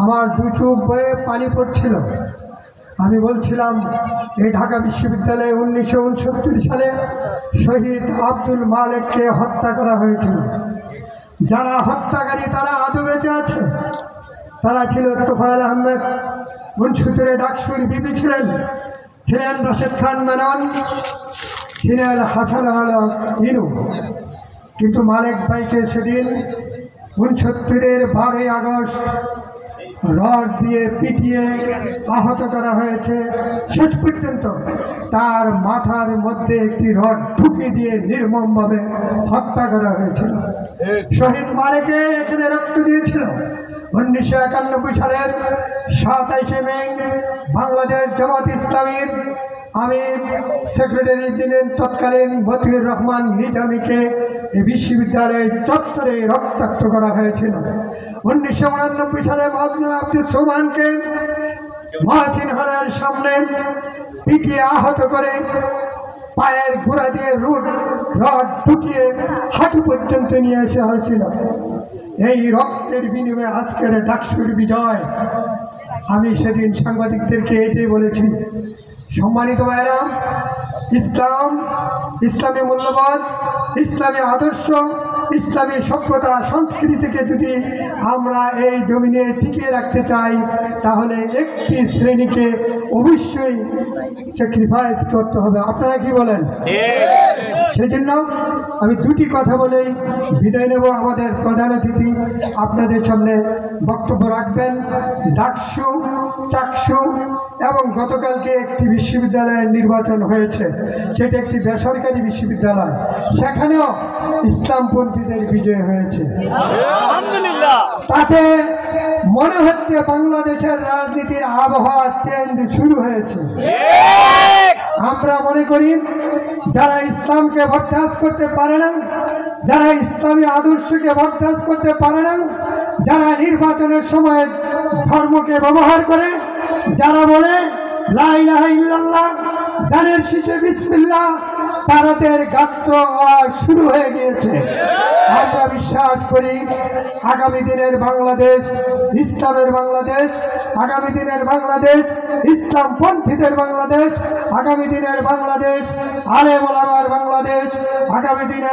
আমার দু চোখ বয়ে পানি পড়ছিল। আমি বলছিলাম, এই ঢাকা বিশ্ববিদ্যালয়ে 1969 সালে শহীদ আব্দুল মালেককে হত্যা করা হয়েছিল। যারা হত্যাকারী তারা আজও বেঁচে আছে। তারা ছিল তোফায়েল আহমেদ, মুন্সিপুরে ডাকসুর বিবি ছিলেন রাশেদ খান মেনন, ছিলেন হাসান আলম ইনু। কিন্তু মালেক ভাইকে সেদিন 69-এর 12ই আগস্ট রড দিয়ে পিটিয়ে আহত করা হয়েছে। শেষ পর্যন্ত তার মাথার মধ্যে একটি রড ঢুকিয়ে দিয়ে নির্মমভাবে হত্যা করা হয়েছিল। শহীদ মালেকে এখানে রক্ত দিয়েছিল 1991 সালের 27শে মে বাংলাদেশ জামাত ইসলামীর আমির সেক্রেটারি ছিলেন তৎকালীন মতিউর রহমান নিজামীকে এই বিশ্ববিদ্যালয়ের চত্বরে রক্তাক্ত করা হয়েছিল। 1989 সালে মজনু আব্দুল সোবহানকে মহাসিন হলের সামনে পিটিয়ে আহত করে পায়ের গোড়া দিয়ে রড ঢুকিয়ে হাঁটু পর্যন্ত নিয়ে আসা হয়েছিল। এই রক্তের বিনিময়ে আজকের ডাকসুর বিজয়। আমি সেদিন সাংবাদিকদেরকে এটাই বলেছি, সম্মানিত ভাইরা, ইসলামী মূল্যবোধ, ইসলামী আদর্শ, ইসলামী সভ্যতা সংস্কৃতিকে যদি আমরা এই জমিনে টিকিয়ে রাখতে চাই, তাহলে একটি শ্রেণীকে অবশ্যই স্যাক্রিফাইস করতে হবে। আপনারা কি বলেন? সেই জন্য আমি দুটি কথা বলেই বিদায় নেব। আমাদের প্রধান অতিথি আপনাদের সামনে বক্তব্য রাখবেন। ডাকসু, চাকসু এবং গতকালকে একটি বিশ্ববিদ্যালয়ের নির্বাচন হয়েছে, সেটা একটি বেসরকারি বিশ্ববিদ্যালয়, সেখানেও ইসলামপন্থীদের বিজয় হয়েছে। তাতে মনে হচ্ছে বাংলাদেশের রাজনীতির আবহাওয়া চেঞ্জ শুরু হয়েছে। আমরা মনে করি যারা ইসলামকে বরদাস করতে পারে না, যারা ইসলামী আদর্শকে বরদাস করতে পারে না, যারা নির্বাচনের সময় ধর্মকে ব্যবহার করে, যারা বলে লা ইলাহা ইল্লাল্লাহ, গানের শেষে বিসমিল্লাহ, তাদের গাত্র শুরু হয়ে গিয়েছে। আমরা বিশ্বাস করি আগামী দিনের বাংলাদেশ ইসলামের বাংলাদেশ, আগামী দিনের বাংলাদেশ ইসলামপন্থীদের বাংলাদেশ, আগামী দিনের বাংলাদেশ আলেম ওলামার বাংলাদেশ, আগামী দিনের